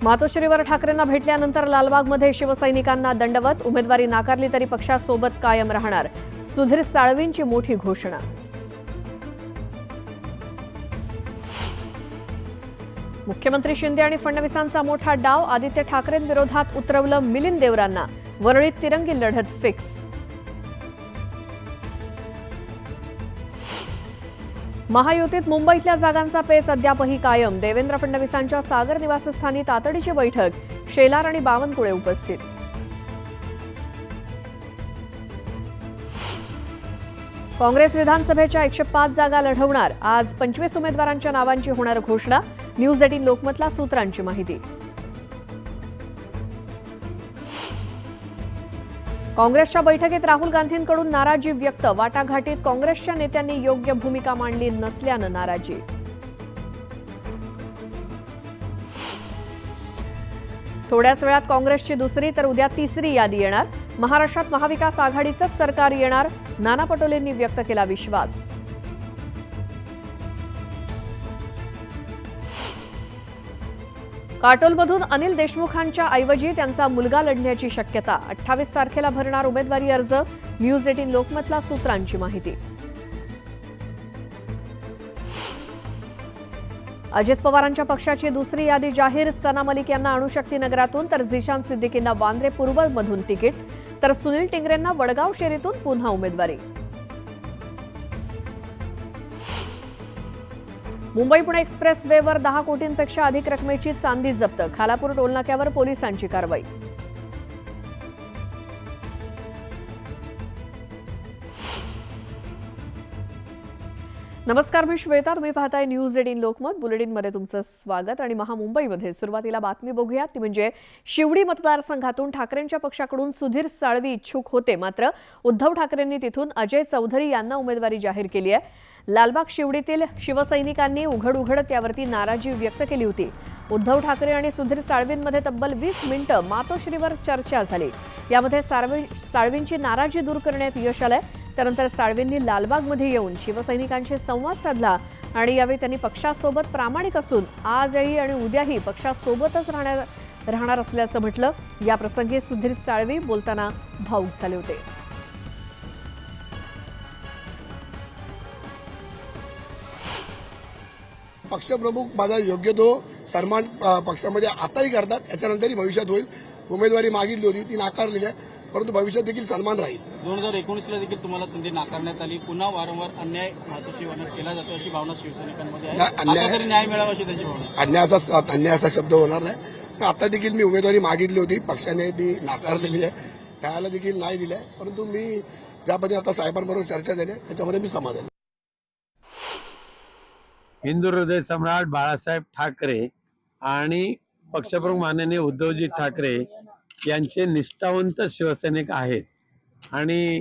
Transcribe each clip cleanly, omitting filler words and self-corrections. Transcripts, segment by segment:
मातोश्रीवर ठाकरेंना भेटल्यानंतर लालबागमध्ये शिवसैनिकांना दंडवत, उमेदवारी नाकारली तरी पक्षासोबत कायम राहणार, सुधीर साळवींची मोठी घोषणा. मुख्यमंत्री शिंदे आणि फडणवीसांचा मोठा डाव, आदित्य ठाकरेंविरोधात उतरवलं मिलिंद देवरांना, वरळीत तिरंगी लढत फिक्स. महायुतीत मुंबईतल्या जागांचा पेच अद्यापही कायम, देवेंद्र फडणवीसांच्या सागर निवासस्थानी तातडीची बैठक, शेलार आणि बावनकुळे उपस्थित. काँग्रेस विधानसभेच्या 105 जागा लढवणार, आज 25 उमेदवारांच्या नावांची होणार घोषणा, न्यूज 18 लोकमतला सूत्रांची माहिती. काँग्रेसच्या बैठकीत राहुल गांधींकडून नाराजी व्यक्त, वाटाघाटीत काँग्रेसच्या नेत्यांनी योग्य भूमिका मांडली नसल्यानं नाराजी. थोड्याच वेळात काँग्रेसची दुसरी तर उद्या तिसरी यादी येणार, महाराष्ट्रात महाविकास आघाडीचंच सरकार येणार, नाना पटोलेंनी व्यक्त केला विश्वास. काटोलमधून अनिल देशमुखांच्या ऐवजी त्यांचा मुलगा लढण्याची शक्यता, 28 तारखेला भरणार उमेदवारी अर्ज, न्यूज 18 लोकमतला सूत्रांची माहिती. अजित पवारांच्या पक्षाची दुसरी यादी जाहीर, सना मलिक यांना अणुशक्ती नगरातून तर झिशान सिद्दीकींना वांद्रे पूर्वमधून तिकीट, तर सुनील टिंगरेंना वडगाव शेरीतून पुन्हा उमेदवारी. मुंबई पुणे एक्सप्रेस वेवर 10 कोटींपेक्षा अधिक रकमेची चांदी जप्त, खालापूर टोलनाक्यावर पोलिसांची कारवाई. नमस्कार, मी श्वेता, तुम्ही पाहताय न्यूज 18 लोकमत. बुलेटिनमध्ये तुमचं स्वागत. आणि महामुंबईमध्ये सुरुवातीला बातमी बघूया, ती म्हणजे शिवडी मतदारसंघातून ठाकरेंच्या पक्षाकडून सुधीर साळवी इच्छुक होते, मात्र उद्धव ठाकरेंनी तिथून अजय चौधरी यांना उमेदवारी जाहीर केली आहे. लालबाग शिवडीतील शिवसैनिकांनी उघड त्यावरती नाराजी व्यक्त केली होती. उद्धव ठाकरे आणि सुधीर साळवींमध्ये तब्बल 20 मिनिटं मातोश्रीवर चर्चा झाली. यामध्ये साळवींची नाराजी दूर करण्यात यश आलंय. त्यानंतर साळवींनी लालबागमध्ये येऊन शिवसैनिकांशी संवाद साधला आणि यावेळी त्यांनी पक्षासोबत प्रामाणिक असून आजही आणि उद्याही पक्षासोबतच राहणार असल्याचं म्हटलं. या प्रसंगी सुधीर साळवी बोलताना भावुक झाले होते. पक्षप्रमुख माझा योग्य तो सन्मान पक्षामध्ये आताही करतात, याच्यानंतरही भविष्यात होईल. उमेदवारी मागितली होती, ती नाकारलेली आहे, परंतु भविष्यात देखील सन्मान राहील. 2019ला देखील तुम्हाला संधी नाकारण्यात आली, पुन्हा वारंवार अन्याय मातोश्रीवर केला जातो अशी भावना शिवसैनिकांमध्ये आहे. न्याय मिळावा अशी त्यांची भावना. अन्यायाचा शब्द होणार नाही. तर आता देखील मी उमेदवारी मागितली होती, पक्षाने ती नाकारलेली आहे, त्याला देखील नाही दिली आहे. परंतु मी ज्या पद्धतीने आता साहेबांबरोबर चर्चा झाली त्याच्यामध्ये मी समाधानी. हिंदू हृदय सम्राट बाळासाहेब ठाकरे आणि पक्षप्रमुख माननीय उद्धवजी ठाकरे यांचे निष्ठावंत शिवसैनिक आहेत आणि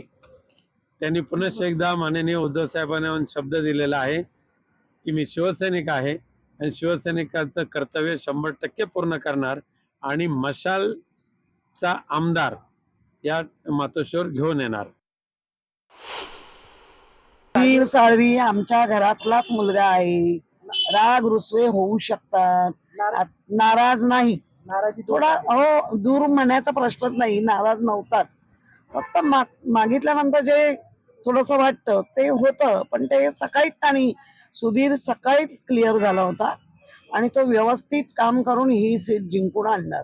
त्यांनी पुन्हा एकदा माननीय उद्धव साहेबांना शब्द दिलेला आहे की मी शिवसैनिक आहे आणि शिवसैनिकांचं कर्तव्य 100% पूर्ण करणार आणि मशालचा आमदार या मातोश्रीवर घेऊन येणार. सुधीर साळवी आमच्या घरातलाच मुलगा आहे. राग रुसवे होऊ शकतात, नाराज नाही, थोडा दूर म्हणण्याचा प्रश्नच नाही, नाराज नव्हताच. फक्त मागितल्यानंतर जे थोडस वाटतं ते होतं, पण ते सकाळीच आणि सुधीर सकाळीच क्लिअर झाला होता आणि तो व्यवस्थित काम करून ही सीट जिंकून आणणार.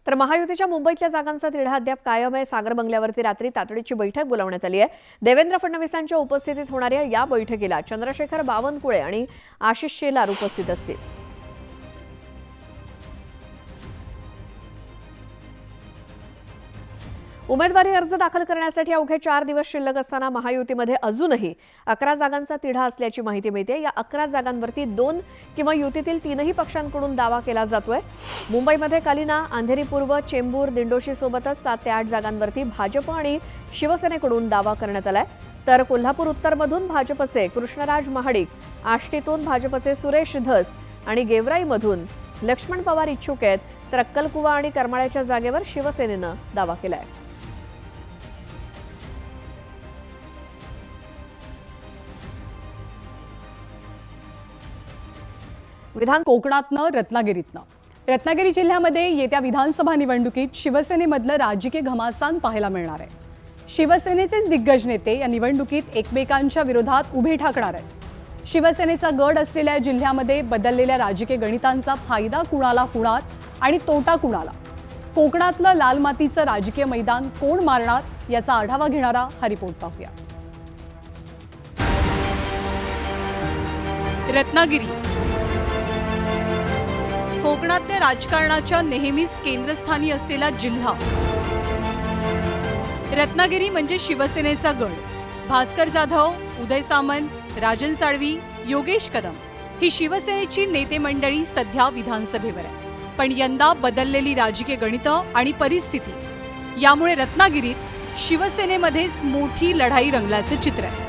तर महायुतीच्या मुंबईतल्या जागांचा तिढा अद्याप कायम आहे. सागर बंगल्यावरती रात्री तातडीची बैठक बोलावण्यात आली आहे. देवेंद्र फडणवीसांच्या उपस्थितीत होणाऱ्या या बैठकीला चंद्रशेखर बावनकुळे आणि आशिष शेलार उपस्थित असतील. उमेदवारी अर्ज दाखल करण्यासाठी अवघे 4 दिवस शिल्लक असताना महायुतीमध्ये अजूनही 11 जागांचा तिढा असल्याची माहिती मिळते. या 11 जागांवरती 2 किंवा युतीतील 3ही पक्षांकडून दावा केला जातोय. मुंबईमध्ये कालिना, अंधेरी पूर्व, चेंबूर, दिंडोशी सोबतच 7 ते 8 जागांवरती भाजप आणि शिवसेनेकडून दावा करण्यात आलाय. तर कोल्हापूर उत्तरमधून भाजपचे कृष्णराज महाडिक, आष्टीतून भाजपचे सुरेश धस आणि गेवराईमधून लक्ष्मण पवार इच्छुक आहेत. तर अक्कलकुवा आणि करमाळ्याच्या जागेवर शिवसेनेनं दावा केलाय. विधान कोकणातनं रत्नागिरी जिल्ह्यामध्ये येत्या विधानसभा निवडणुकीत शिवसेनेमधलं राजकीय घमासान पाहायला मिळणार आहे. शिवसेनेचेच दिग्गज नेते या निवडणुकीत एकमेकांच्या विरोधात उभे ठाकणार आहेत. शिवसेनेचा गड असलेल्या जिल्ह्यामध्ये बदललेल्या राजकीय गणितांचा फायदा कुणाला होणार आणि तोटा कुणाला? कोकणातलं लाल मातीचं राजकीय मैदान कोण मारणार याचा आढावा घेणारा हा रिपोर्ट पाहूया. रत्नागिरी कोकणातल्या राजकारणाच्या नेहमीच केंद्रस्थानी असलेला जिल्हा. रत्नागिरी म्हणजे शिवसेनेचा गड. भास्कर जाधव, उदय सामंत, राजन साळवी, योगेश कदम ही शिवसेनेची नेते मंडळी सध्या विधानसभेवर आहे. पण यंदा बदललेली राजकीय गणितं आणि परिस्थिती यामुळे रत्नागिरीत शिवसेनेमध्येच मोठी लढाई रंगल्याचे चित्र आहे.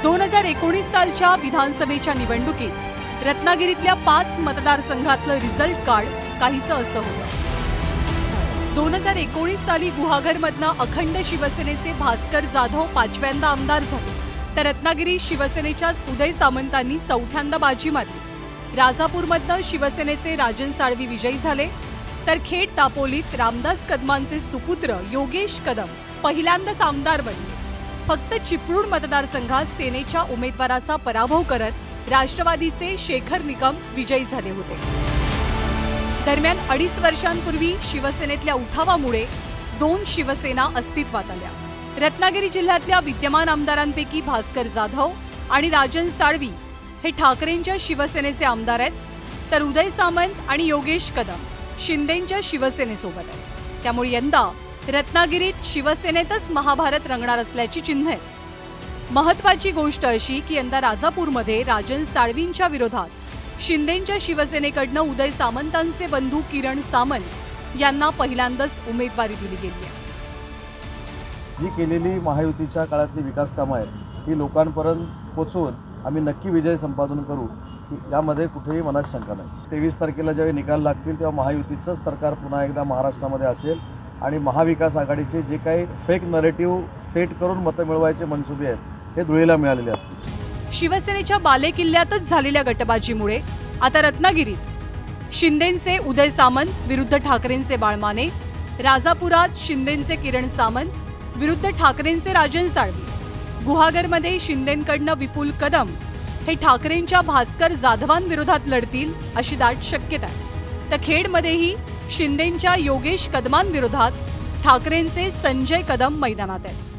2019 सालच्या विधानसभेच्या निवडणुकीत रत्नागिरीतल्या 5 मतदारसंघातलं रिझल्ट कार्ड काहीसं असं होतं. 2019 साली गुहागरमधनं अखंड शिवसेनेचे भास्कर जाधव 5व्यांदा आमदार झाले, तर रत्नागिरी शिवसेनेच्याच उदय सामंतांनी 4थ्यांदा बाजी मारली. राजापूरमधनं शिवसेनेचे राजन साळवी विजयी झाले, तर खेड दापोलीत रामदास कदमांचे सुपुत्र योगेश कदम पहिल्यांदाच आमदार बनले. फक्त चिपळूण मतदारसंघात सेनेच्या उमेदवाराचा पराभव करत राष्ट्रवादीचे शेखर निकम विजयी झाले होते. दरम्यान 2.5 वर्षांपूर्वी शिवसेनेतल्या उठावामुळे 2 शिवसेना अस्तित्वात आल्या. रत्नागिरी जिल्ह्यातल्या विद्यमान आमदारांपैकी भास्कर जाधव आणि राजन साळवी हे ठाकरेंच्या शिवसेनेचे आमदार आहेत, तर उदय सामंत आणि योगेश कदम शिंदेंच्या शिवसेनेसोबत आहेत. त्यामुळे यंदा रत्नागिरीत शिवसेनेतच महाभारत रंगणार असल्याची चिन्ह आहेत. महत्त्वाची गोष्ट अशी की यंदा राजापूरमध्ये राजन साळवींच्या विरोधात शिंदेंच्या शिवसेनेकडनं उदय सामंतांचे बंधू किरण सामंत यांना पहिल्यांदाच उमेदवारी दिली गेली आहे. जी केलेली महायुतीच्या काळातली विकास कामं आहेत ही लोकांपर्यंत पोचवून आम्ही नक्की विजय संपादन करू, यामध्ये कुठेही मनात शंका नाही. 23 तारखेला ज्यावेळी निकाल लागतील तेव्हा महायुतीचंच सरकार पुन्हा एकदा महाराष्ट्रामध्ये असेल आणि महाविकास आघाडीचे जे काही फेक नरेटिव्ह सेट करून मतं मिळवायचे मनसुबे आहेत हे धुळीला मिळालेले असतील. शिवसेनेच्या बालेकिल्ल्यातच झालेल्या गटबाजीमुळे आता रत्नागिरीत शिंदेंचे उदय सामंत विरुद्ध ठाकरेंचे बाळ माने, राजापुरात शिंदेंचे किरण सामंत विरुद्ध ठाकरेंचे राजन साळवी, गुहागरमध्ये शिंदेंकडनं विपुल कदम हे ठाकरेंच्या भास्कर जाधवांविरोधात लढतील अशी दाट शक्यता आहे. तर खेडमध्येही शिंदेंच्या योगेश कदमांविरोधात ठाकरेंचे संजय कदम मैदानात आहेत.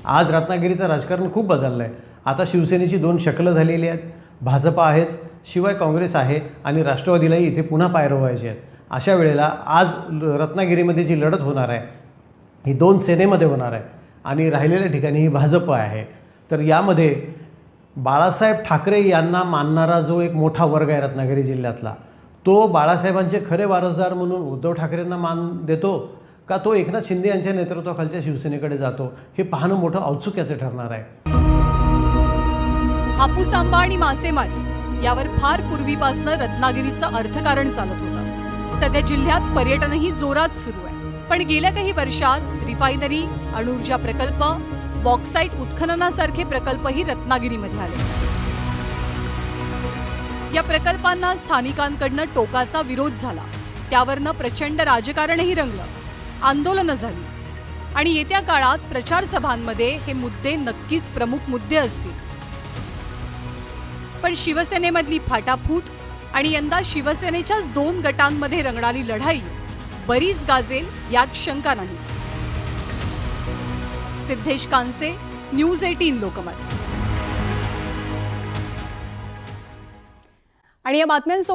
आज रत्नागिरीचं राजकारण खूप बदललं आहे. आता शिवसेनेची 2 शकलं झालेली आहेत. भाजपा आहेच, शिवाय काँग्रेस आहे आणि राष्ट्रवादीलाही इथे पुन्हा पायरवायचे आहेत. अशा वेळेला आज रत्नागिरीमध्ये जी लढत होणार आहे ही 2 सेनेमध्ये होणार आहे आणि राहिलेल्या ठिकाणी ही भाजप आहे. तर यामध्ये बाळासाहेब ठाकरे यांना मानणारा जो एक मोठा वर्ग आहे रत्नागिरी जिल्ह्यातला, तो बाळासाहेबांचे खरे वारसदार म्हणून उद्धव ठाकरेंना मान देतो का तो एकनाथ शिंदे यांच्या नेतृत्वाखालच्या शिवसेनेकडे जातो, हे पाहणं मोठं औत्सुक्याचं ठरणार आहे. हापूस आंबा आणि मासेमारी यावर फार पूर्वीपासून रत्नागिरीचं अर्थकारण चालत होतं. सध्या जिल्ह्यात पर्यटनही जोरात सुरू आहे. पण गेल्या काही वर्षात रिफायनरी, अणुऊर्जा प्रकल्प, बॉक्साईट उत्खननासारखे प्रकल्पही रत्नागिरीमध्ये आले. या प्रकल्पांना स्थानिकांकडनं टोकाचा विरोध झाला. त्यावरनं प्रचंड राजकारणही रंगलं, आंदोलनं झाली आणि येत्या काळात प्रचार सभांमध्ये हे मुद्दे नक्कीच प्रमुख मुद्दे असतील. पण शिवसेनेमधली फाटाफूट आणि यंदा शिवसेनेच्याच 2 गटांमध्ये रंगणारी लढाई बरीच गाजेल यात शंका नाही. सिद्धेश कांसे, न्यूज 18 लोकमत. आणि या बातम्यांसोबत